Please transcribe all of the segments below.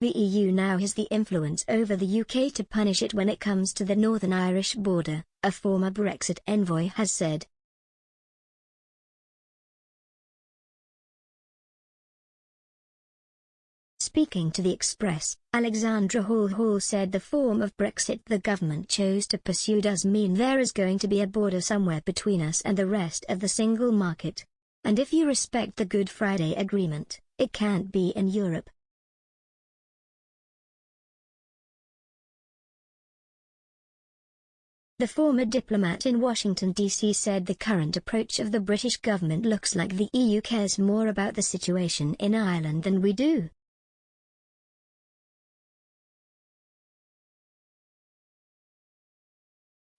The EU now has the influence over the UK to punish it when it comes to the Northern Irish border, a former Brexit envoy has said. Speaking to the Express, Alexandra Hall said the form of Brexit the government chose to pursue does mean there is going to be a border somewhere between us and the rest of the single market. And if you respect the Good Friday Agreement, it can't be in Europe. The former diplomat in Washington, D.C. said the current approach of the British government looks like the EU cares more about the situation in Ireland than we do.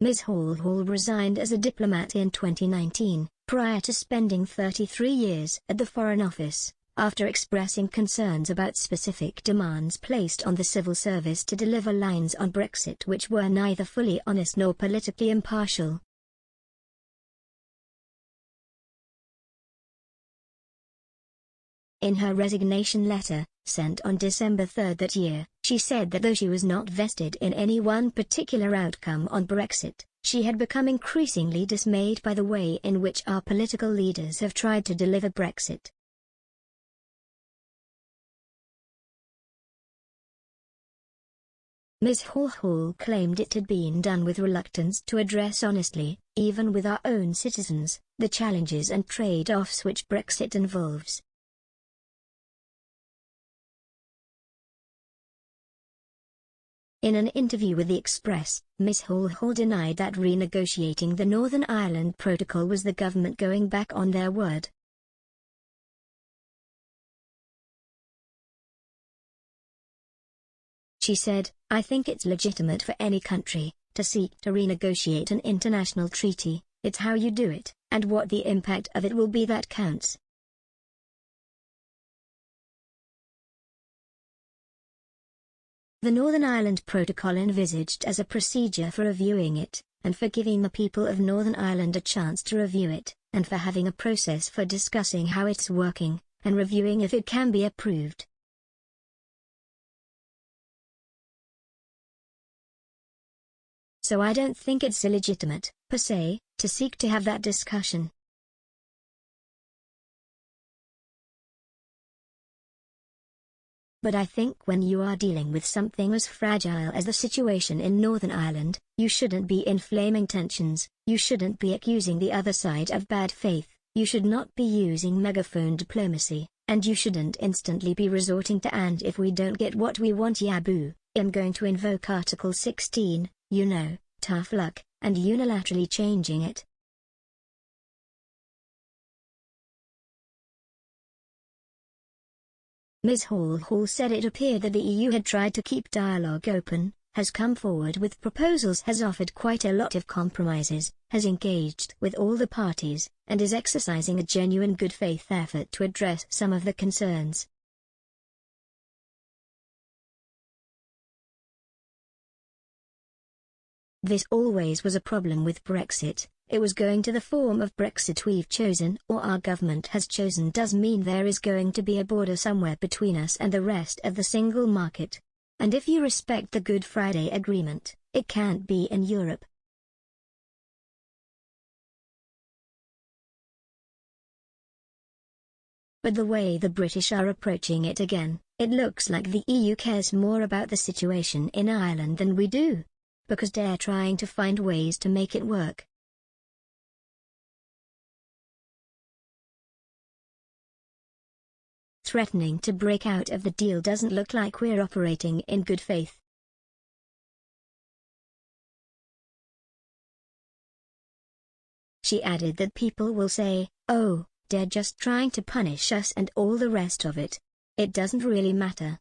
Ms. Hall resigned as a diplomat in 2019, prior to spending 33 years at the Foreign Office, after expressing concerns about specific demands placed on the civil service to deliver lines on Brexit which were neither fully honest nor politically impartial. In her resignation letter, sent on December 3 that year, she said that though she was not vested in any one particular outcome on Brexit, she had become increasingly dismayed by the way in which our political leaders have tried to deliver Brexit. Ms. Hall claimed it had been done with reluctance to address honestly, even with our own citizens, the challenges and trade-offs which Brexit involves. In an interview with The Express, Ms. Hall denied that renegotiating the Northern Ireland Protocol was the government going back on their word. She said, "I think it's legitimate for any country to seek to renegotiate an international treaty. It's how you do it, and what the impact of it will be that counts." The Northern Ireland Protocol envisaged as a procedure for reviewing it, and for giving the people of Northern Ireland a chance to review it, and for having a process for discussing how it's working, and reviewing if it can be approved. So I don't think it's illegitimate, per se, to seek to have that discussion. But I think when you are dealing with something as fragile as the situation in Northern Ireland, you shouldn't be inflaming tensions, you shouldn't be accusing the other side of bad faith, you should not be using megaphone diplomacy, and you shouldn't instantly be resorting to "and if we don't get what we want, yeah boo, I'm going to invoke Article 16, you know, tough luck," and unilaterally changing it. Ms. Hall said it appeared that the EU had tried to keep dialogue open, has come forward with proposals, has offered quite a lot of compromises, has engaged with all the parties, and is exercising a genuine good faith effort to address some of the concerns. This always was a problem with Brexit. It was going to the form of Brexit we've chosen or our government has chosen does mean there is going to be a border somewhere between us and the rest of the single market. And if you respect the Good Friday Agreement, it can't be in Europe. But the way the British are approaching it again, it looks like the EU cares more about the situation in Ireland than we do. Because they're trying to find ways to make it work. Threatening to break out of the deal doesn't look like we're operating in good faith. She added that people will say, "Oh, they're just trying to punish us," and all the rest of it. It doesn't really matter.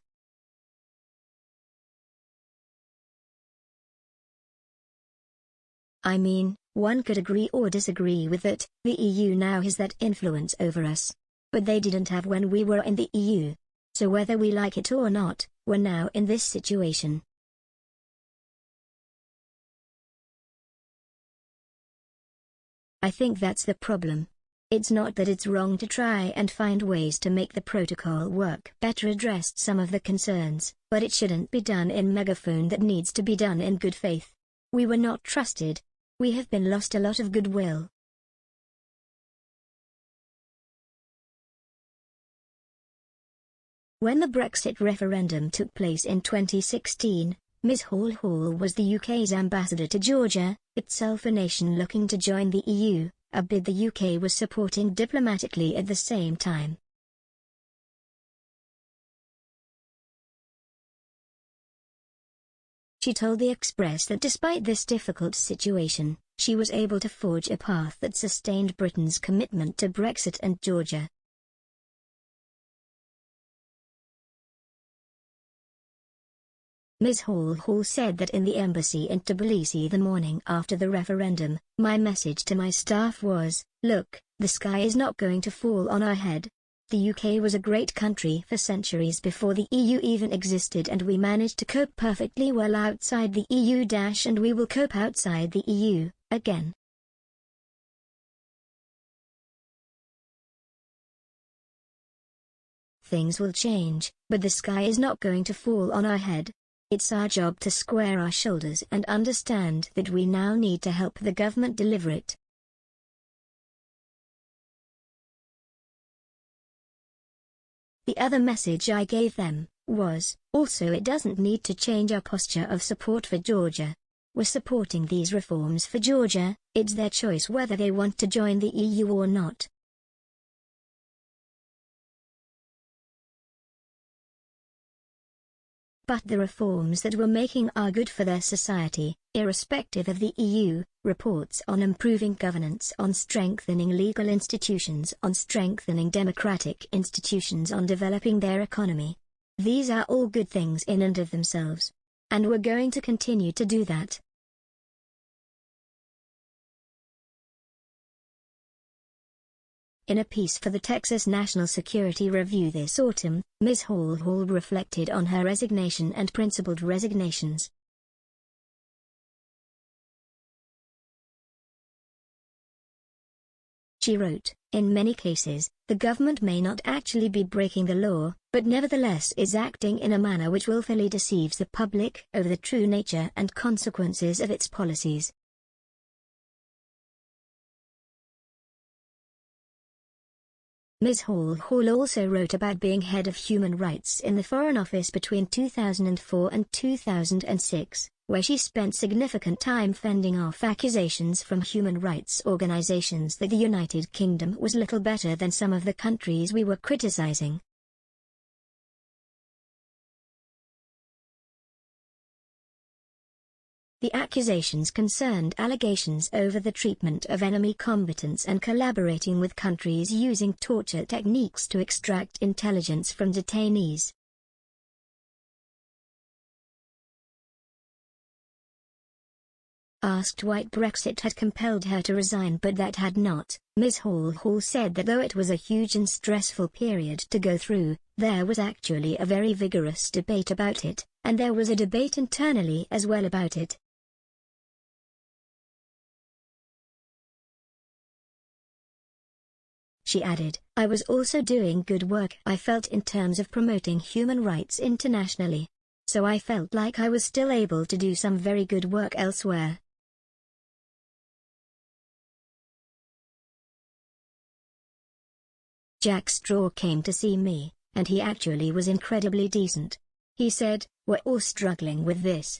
I mean, one could agree or disagree with that, the EU now has that influence over us. But they didn't have when we were in the EU. So whether we like it or not, we're now in this situation. I think that's the problem. It's not that it's wrong to try and find ways to make the protocol work better, addressed some of the concerns, but it shouldn't be done in megaphone. That needs to be done in good faith. We were not trusted. We have been lost a lot of goodwill. When the Brexit referendum took place in 2016, Ms. Hall was the UK's ambassador to Georgia, itself a nation looking to join the EU, a bid the UK was supporting diplomatically at the same time. She told the Express that despite this difficult situation, she was able to forge a path that sustained Britain's commitment to Brexit and Georgia. Ms. Hall said that in the embassy in Tbilisi the morning after the referendum, my message to my staff was, look, the sky is not going to fall on our head. The UK was a great country for centuries before the EU even existed, and we managed to cope perfectly well outside the EU - and we will cope outside the EU, again. Things will change, but the sky is not going to fall on our head. It's our job to square our shoulders and understand that we now need to help the government deliver it. The other message I gave them was, also, it doesn't need to change our posture of support for Georgia. We're supporting these reforms for Georgia, it's their choice whether they want to join the EU or not. But the reforms that we're making are good for their society, irrespective of the EU, reports on improving governance, on strengthening legal institutions, on strengthening democratic institutions, on developing their economy. These are all good things in and of themselves. And we're going to continue to do that. In a piece for the Texas National Security Review this autumn, Ms. Hall reflected on her resignation and principled resignations. She wrote, in many cases, the government may not actually be breaking the law, but nevertheless is acting in a manner which willfully deceives the public over the true nature and consequences of its policies. Ms. Hall also wrote about being head of human rights in the Foreign Office between 2004 and 2006, where she spent significant time fending off accusations from human rights organizations that the United Kingdom was little better than some of the countries we were criticizing. The accusations concerned allegations over the treatment of enemy combatants and collaborating with countries using torture techniques to extract intelligence from detainees. Asked why Brexit had compelled her to resign but that had not, Ms. Hall said that though it was a huge and stressful period to go through, there was actually a very vigorous debate about it, and there was a debate internally as well about it. She added, I was also doing good work, I felt, in terms of promoting human rights internationally. So I felt like I was still able to do some very good work elsewhere. Jack Straw came to see me, and he actually was incredibly decent. He said, we're all struggling with this,